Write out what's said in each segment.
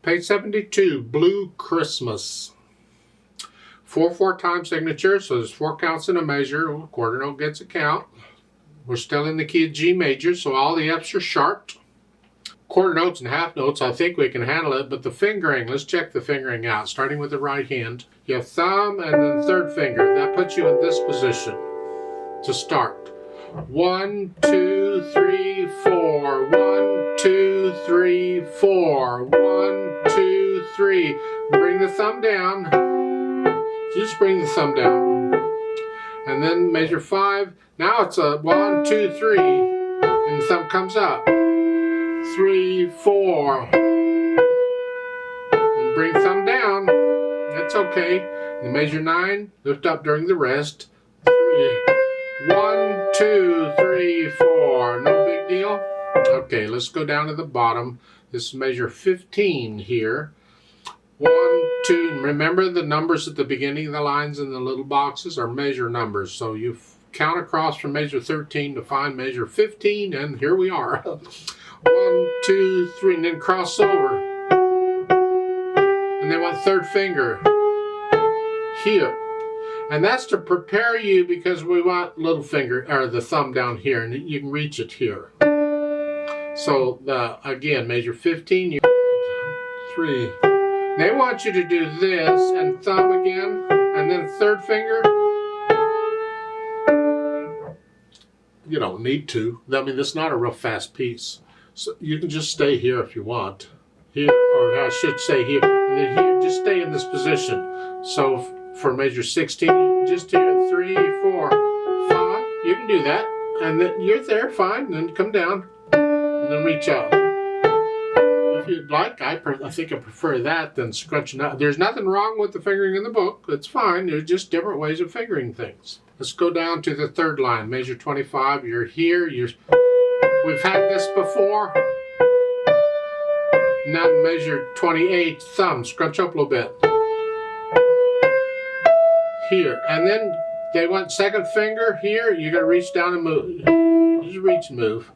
Page 72, Blue Christmas. 4/4 time signature, so there's 4 counts in a measure. A quarter note gets a count. We're still in the key of G major, so all the F's are sharped. Quarter notes and half notes, I think we can handle it, but the fingering, let's check the fingering out. Starting with the right hand, you have thumb and then third finger. That puts you in this position to start. 1, 2, 3, 4. 1, 2, 3, 4. 1, 2, 3. Bring the thumb down. Just bring the thumb down. And then measure 5. Now it's a 1, 2, 3. And the thumb comes up. 3, 4. And bring thumb down. That's okay. And measure 9. Lift up during the rest. 3. 1, 2, 3, 4. No big deal. Okay, let's go down to the bottom. This is measure 15 here. 1, 2. And remember the numbers at the beginning of the lines in the little boxes are measure numbers. So you count across from measure 13 to find measure 15, and here we are. 1, 2, 3, and then cross over. And then one third finger here. And that's to prepare you because we want little finger, or the thumb down here, and you can reach it here. So again, measure 15, 3. They want you to do this and thumb again, and then third finger. You don't need to. I mean, this is not a real fast piece. So you can just stay here if you want. Here, or I should say here. And then here, just stay in this position. So for measure 16, just here, 3, 4, 5. You can do that. And then you're there, fine. And then come down. And then reach out. If you'd like, I think I prefer that than scrunching out. There's nothing wrong with the fingering in the book. It's fine. There's just different ways of fingering things. Let's go down to the third line. Measure 25. You're here. We've had this before. Now measure 28. Thumb. Scrunch up a little bit. Here. And then they want second finger here. You're going to reach down and move. Just reach and move.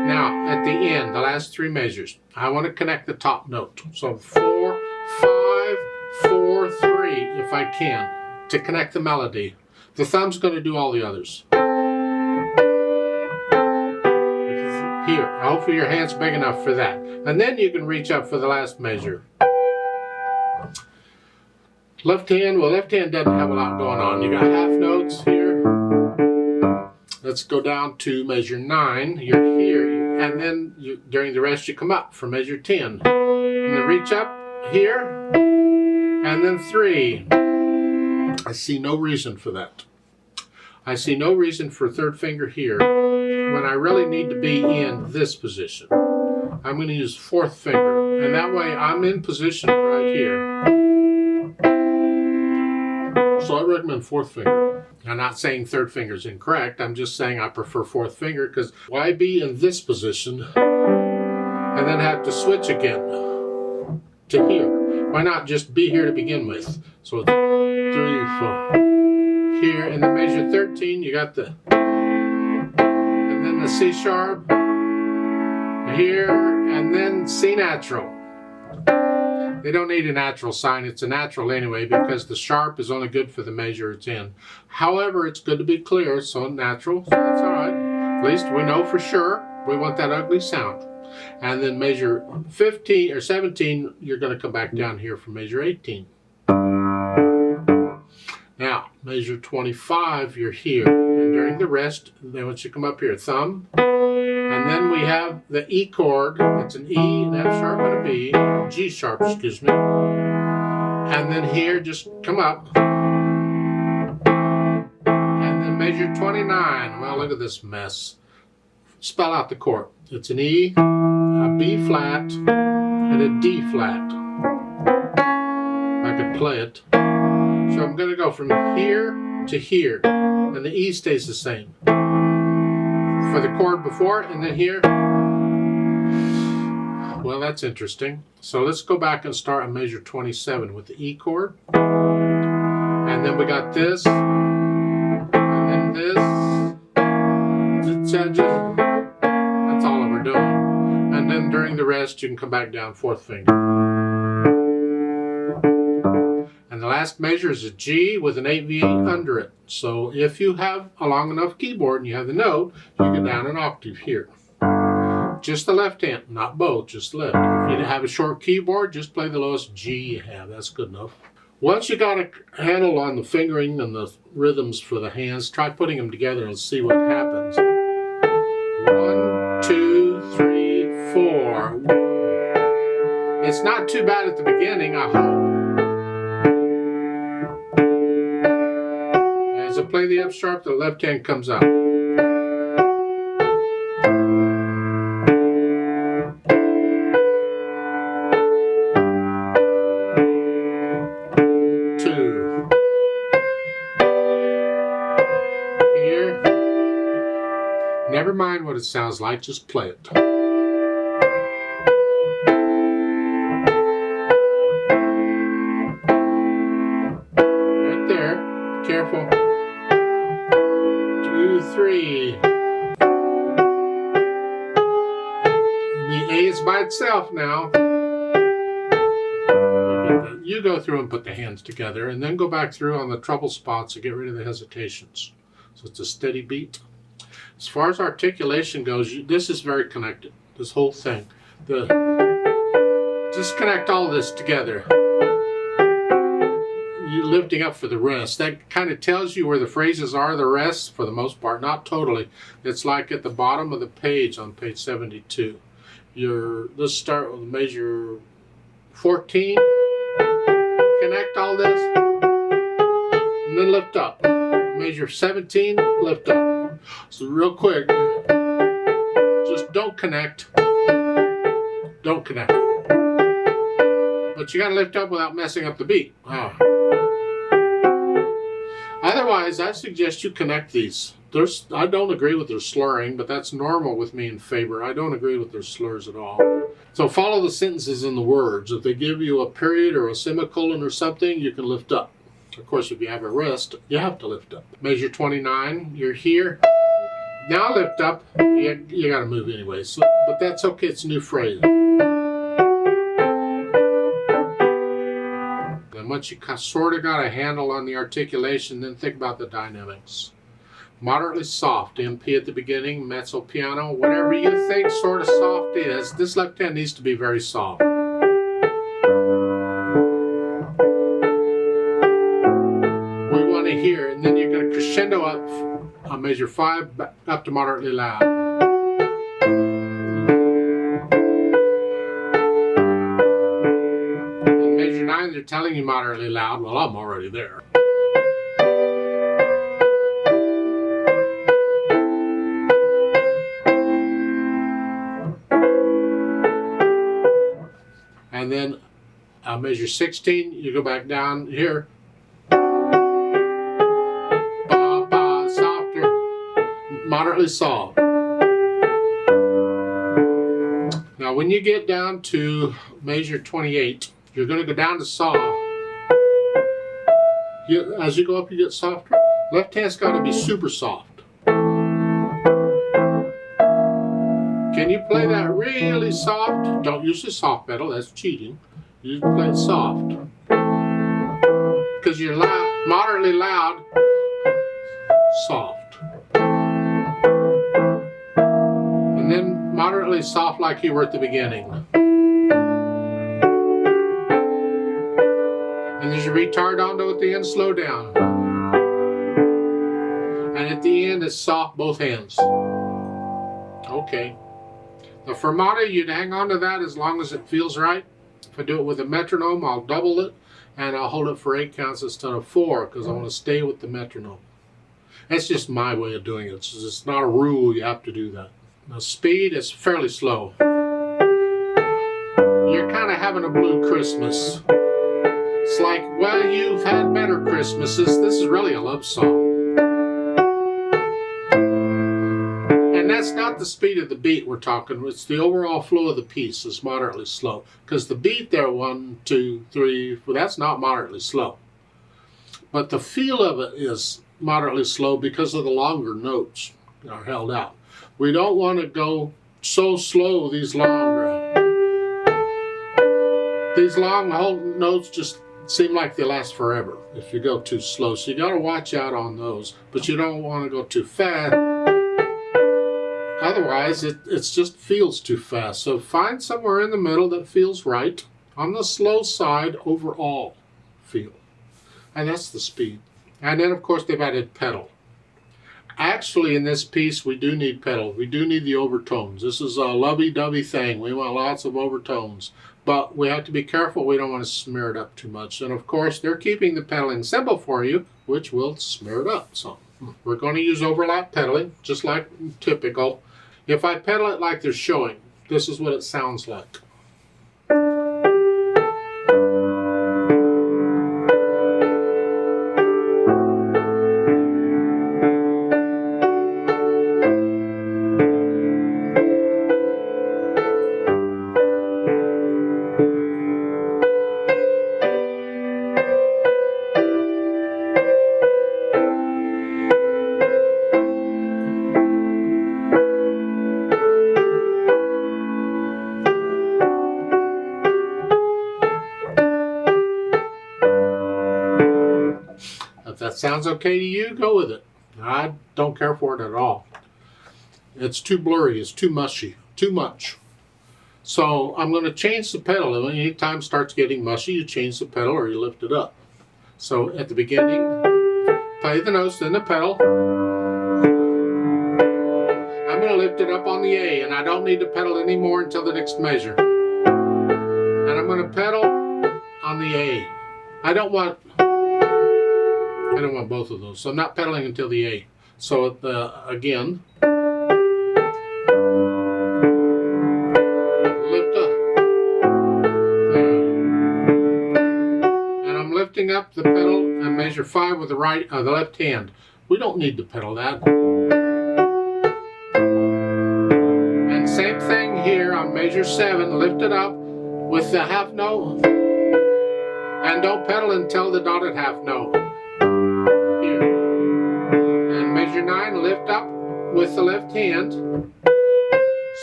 Now, at the end, the last 3 measures, I want to connect the top note. So 4, 5, 4, 3, if I can, to connect the melody. The thumb's going to do all the others. Here, hopefully your hand's big enough for that. And then you can reach up for the last measure. Left hand, well, left hand doesn't have a lot going on. You got half notes here. Let's go down to measure 9. You're here, and then during the rest you come up for measure 10. And then reach up here, and then 3. I see no reason for that. I see no reason for third finger here when I really need to be in this position. I'm going to use fourth finger, and that way I'm in position right here. So I recommend fourth finger. I'm not saying third finger is incorrect. I'm just saying I prefer fourth finger because why be in this position and then have to switch again to here? Why not just be here to begin with? So it's 3, 4. Here in the measure 13, you got the, and then the C sharp here, and then C natural. They don't need a natural sign. It's a natural anyway because the sharp is only good for the measure it's in. However, it's good to be clear, so natural, so that's all right. At least we know for sure we want that ugly sound. And then measure 15 or 17, you're going to come back down here for measure 18. Now, measure 25, you're here. And during the rest, then once you come up here, thumb. And then we have the E chord. It's an E, an F sharp, and a B. G sharp, excuse me. And then here, just come up. And then measure 29. Well, look at this mess. Spell out the chord. It's an E, a B flat, and a D flat. I could play it. So I'm going to go from here to here, and the E stays the same. For the chord before, and then here. Well, that's interesting. So let's go back and start on measure 27 with the E chord. And then we got this, and then this. That's all we're doing. And then during the rest, you can come back down fourth finger. And the last measure is a G with an 8V8 under it. So if you have a long enough keyboard and you have the note, you get down an octave here. Just the left hand, not both, just left. If you have a short keyboard, just play the lowest G you have. That's good enough. Once you got a handle on the fingering and the rhythms for the hands, try putting them together and see what happens. 1, 2, 3, 4. It's not too bad at the beginning, I hope. As I play the F sharp, the left hand comes out. 2. Here. Never mind what it sounds like, just play it. Right there. Careful. 2, 3. The A is by itself now. You go through and put the hands together and then go back through on the treble spots to get rid of the hesitations. So it's a steady beat. As far as articulation goes, this is very connected, this whole thing. Just connect all this together. You're lifting up for the rest. That kind of tells you where the phrases are, the rest, for the most part, not totally. It's like at the bottom of the page on page 72. Let's start with measure 14. Connect all this, and then lift up. Measure 17, lift up. So real quick, just don't connect. Don't connect. But you gotta lift up without messing up the beat. Otherwise, I suggest you connect these. I don't agree with their slurring, but that's normal with me and Faber. I don't agree with their slurs at all. So follow the sentences in the words. If they give you a period or a semicolon or something, you can lift up. Of course, if you have a rest, you have to lift up. Measure 29, you're here. Now lift up. You got to move anyway, but that's okay. It's a new phrase. And once you sort of got a handle on the articulation, then think about the dynamics. Moderately soft, MP at the beginning, mezzo piano, whatever you think sort of soft is, this left hand needs to be very soft. We want to hear, and then you're going to crescendo up on measure 5 up to moderately loud. And measure 9, they're telling you moderately loud. Well, I'm already there. And then measure 16, you go back down here. Ba, ba, softer, moderately soft. Now when you get down to measure 28, you're going to go down to saw. As you go up, you get softer. Left hand's got to be super soft. Can you play that really soft? Don't use the soft pedal, that's cheating. You play it soft. Because you're loud, moderately loud, soft. And then moderately soft like you were at the beginning. And there's your retardato at the end, slow down. And at the end, it's soft, both hands. Okay. The fermata, you'd hang on to that as long as it feels right. If I do it with a metronome, I'll double it, and I'll hold it for 8 counts instead of 4, because I want to stay with the metronome. That's just my way of doing it. It's not a rule, you have to do that. The speed is fairly slow. You're kind of having a blue Christmas. It's like, well, you've had better Christmases. This is really a love song. And that's not the speed of the beat we're talking. It's the overall flow of the piece is moderately slow. Because the beat there, 1, 2, 3, 4, that's not moderately slow. But the feel of it is moderately slow because of the longer notes are held out. We don't want to go so slow these longer These long whole notes just seem like they last forever if you go too slow. So you got to watch out on those, but you don't want to go too fast. Otherwise, it just feels too fast. So find somewhere in the middle that feels right. On the slow side, overall feel. And that's the speed. And then, of course, they've added pedal. Actually, in this piece, we do need pedal. We do need the overtones. This is a lovey-dovey thing. We want lots of overtones. But we have to be careful. We don't want to smear it up too much. And, of course, they're keeping the pedaling simple for you, which will smear it up some. We're going to use overlap pedaling, just like typical. If I pedal it like they're showing, this is what it sounds like. If that sounds okay to you, go with it. I don't care for it at all. It's too blurry, it's too mushy, too much. So I'm going to change the pedal. Anytime it starts getting mushy, you change the pedal or you lift it up. So at the beginning, play the notes, then the pedal. I'm going to lift it up on the A, and I don't need to pedal anymore until the next measure. And I'm going to pedal on the A. I don't want both of those, so I'm not pedaling until the A. So again, lift up, and I'm lifting up the pedal and measure 5 with the left hand. We don't need to pedal that. And same thing here on measure 7. Lift it up with the half note, and don't pedal until the dotted half note. Measure 9, lift up with the left hand.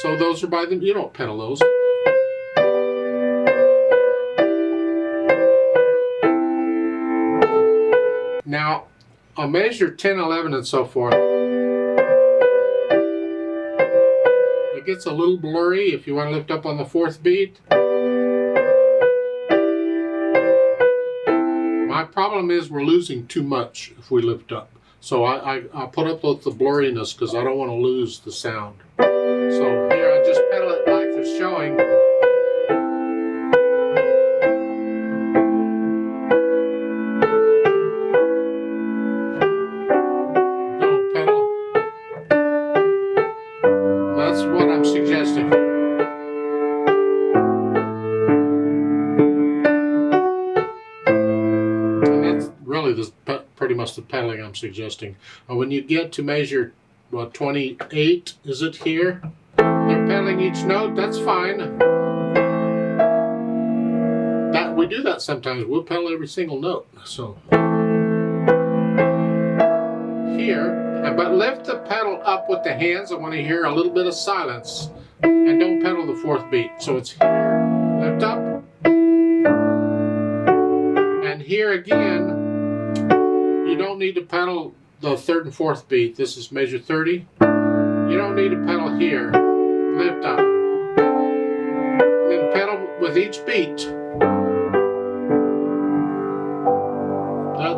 So those are by them, you don't pedal those. Now, I'll measure 10, 11, and so forth. It gets a little blurry if you want to lift up on the 4th beat. My problem is we're losing too much if we lift up. So I put up with the blurriness because I don't want to lose the sound. So here I just pedal it like they're showing. Don't pedal. That's what I'm suggesting. And that's really pretty much the pedaling I'm suggesting. When you get to measure 28, is it here? They're pedaling each note, that's fine. We do that sometimes, we'll pedal every single note. So here, but lift the pedal up with the hands. I want to hear a little bit of silence. And don't pedal the 4th beat. So it's here, lift up. And here again, you don't need to pedal the 3rd and 4th beat. This is measure 30. You don't need to pedal here. Lift up. Then pedal with each beat.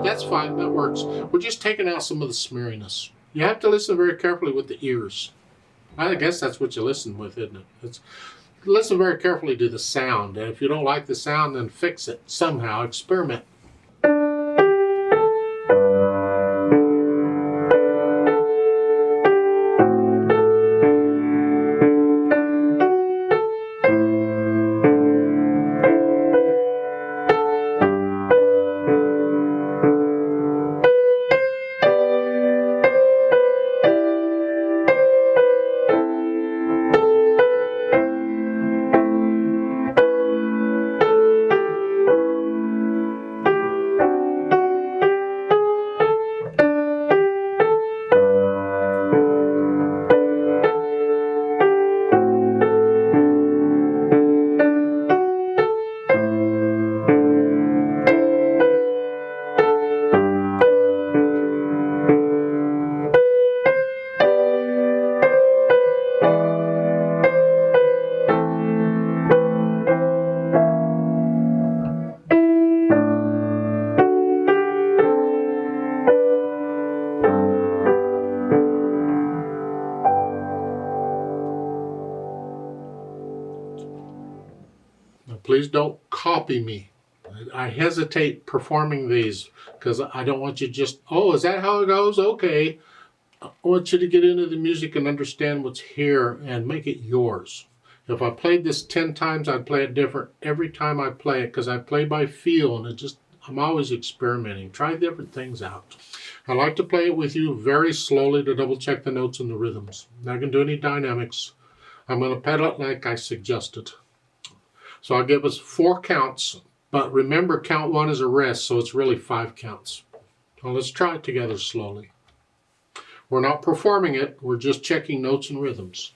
That's fine, that works. We're just taking out some of the smeariness. You have to listen very carefully with the ears. I guess that's what you listen with, isn't it? Listen very carefully to the sound. And if you don't like the sound, then fix it somehow. Experiment. please don't copy me. I hesitate performing these because I don't want you just, oh, is that how it goes? Okay. I want you to get into the music and understand what's here and make it yours. If I played this 10 times, I'd play it different every time I play it because I play by feel, and I'm always experimenting. Try different things out. I like to play it with you very slowly to double check the notes and the rhythms. Not going to do any dynamics. I'm going to pedal it like I suggested. So I'll give us 4 counts, but remember count 1 is a rest, so it's really 5 counts. So let's try it together slowly. We're not performing it, we're just checking notes and rhythms.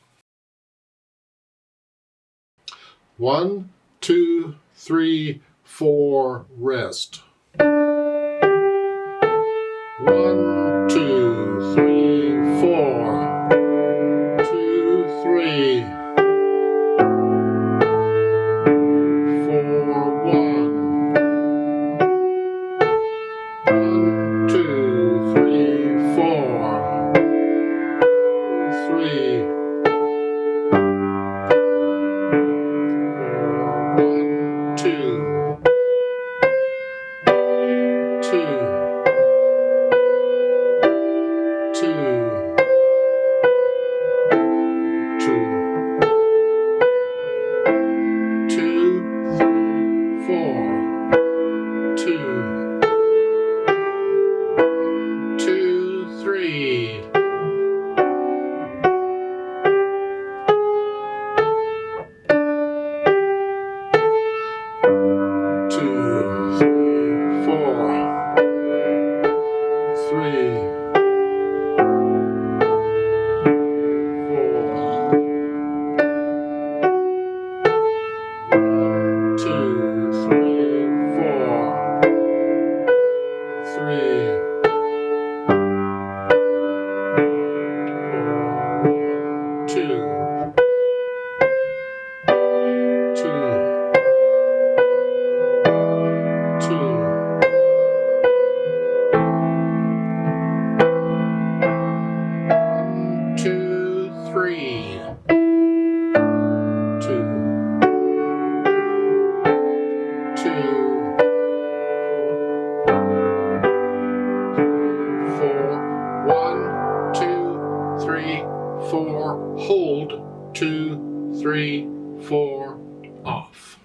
1, 2, 3, 4, rest. 1, 2, 3, 4. 2, 3. 4, 1. 1, 2, 3, 4. 3. 1, 2. 4, hold, 2, 3, 4, off.